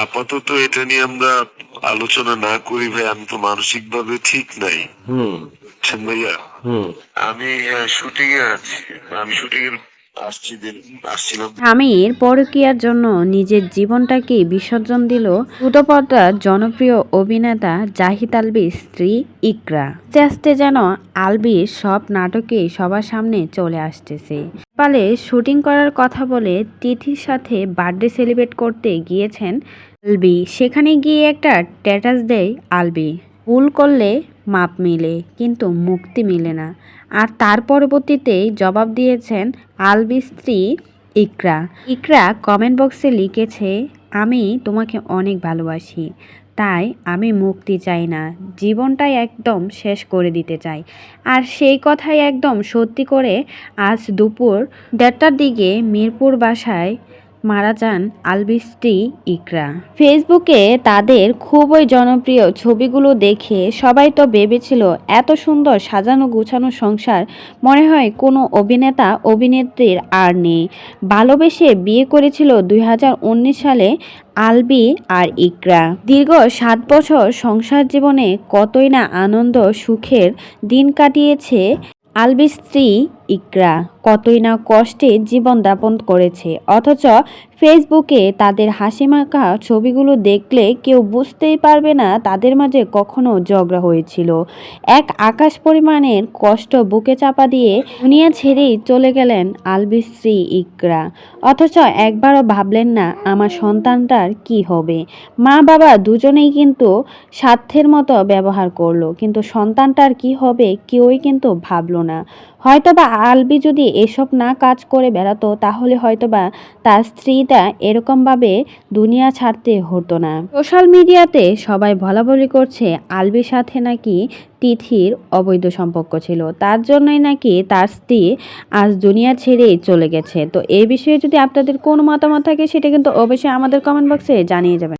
আপাতত এটা নিয়ে আমরা আলোচনা না করি ভাই, আমি তো মানসিক ভাবে ঠিক নাই। বুঝছেন ভাইয়া? আমি শুটিং এ আছি, আমি শুটিং এর আসছিলাম। স্বামীর পরকীয়ার জন্য নিজের জীবনটাকে বিসর্জন দিল ছোটপর্দার জনপ্রিয় অভিনেতা জাহিদ আলভির স্ত্রী ইকরা। আস্তে আস্তে যেন আলভি সব নাটকে সবার সামনে চলে আসতেছে। নেপালে শুটিং করার কথা বলে তিথির সাথে বার্থডে সেলিব্রেট করতে গিয়েছেন আলভি। সেখানে গিয়ে একটা স্ট্যাটাস দেয় আলভি, ভুল করলে মাপ মিলে কিন্তু মুক্তি মিলে না। আর তার পরবর্তীতেই জবাব দিয়েছেন আলভির স্ত্রী ইকরা। ইকরা কমেন্ট বক্সে লিখেছে, আমি তোমাকে অনেক ভালোবাসি, তাই আমি মুক্তি চাই না, জীবনটাই একদম শেষ করে দিতে চাই। আর সেই কথাই একদম সত্যি করে আজ দুপুর 1:30টার দিকে মিরপুর বাসায় মারা যান আলভির স্ত্রী ইকরা। ফেসবুকে তাদের খুবই জনপ্রিয় ছবিগুলো দেখে সবাই তো ভেবেছিল এত সুন্দর সাজানো গুছানো সংসার মনে হয় কোনো অভিনেতা অভিনেত্রীর আর নেই। ভালোবেসে বিয়ে করেছিল 2019 সালে আলভি আর ইকরা। দীর্ঘ 7 বছর সংসার জীবনে কতই না আনন্দ সুখের দিন কাটিয়েছে আলভির স্ত্রী ইকরা, কতই না কষ্টে জীবন যাপন করেছে। অথচ ফেসবুকে তাদের হাসিমাখা ছবিগুলো দেখলে কেউ বুঝতেই পারবে না তাদের মাঝে কখনো ঝগড়া হয়েছিল। এক আকাশ পরিমাণের কষ্ট বুকে চাপা দিয়ে দুনিয়া ছেড়েই চলে গেলেন আলভির স্ত্রী ইকরা। অথচ একবারও ভাবলেন না আমার সন্তানটার কি হবে। মা বাবা দুজনেই কিন্তু স্বার্থের মতো ব্যবহার করলো, কিন্তু সন্তানটার কি হবে কেউই কিন্তু ভাবলো না। হয়তোবা আলভি যদি এসব না কাজ করে বেড়াতো তাহলে হয়তোবা তার স্ত্রীটা এরকমভাবে দুনিয়া ছাড়তে হতো না। সোশ্যাল মিডিয়াতে সবাই বলাবলি করছে আলভির সাথে নাকি তিথির অবৈধ সম্পর্ক ছিল, তার জন্যই নাকি তার স্ত্রী আজ দুনিয়া ছেড়ে চলে গেছে। তো এই বিষয়ে যদি আপনাদের কোনো মতামত থাকে সেটা কিন্তু অবশ্যই আমাদের কমেন্ট বক্সে জানিয়ে যাবেন।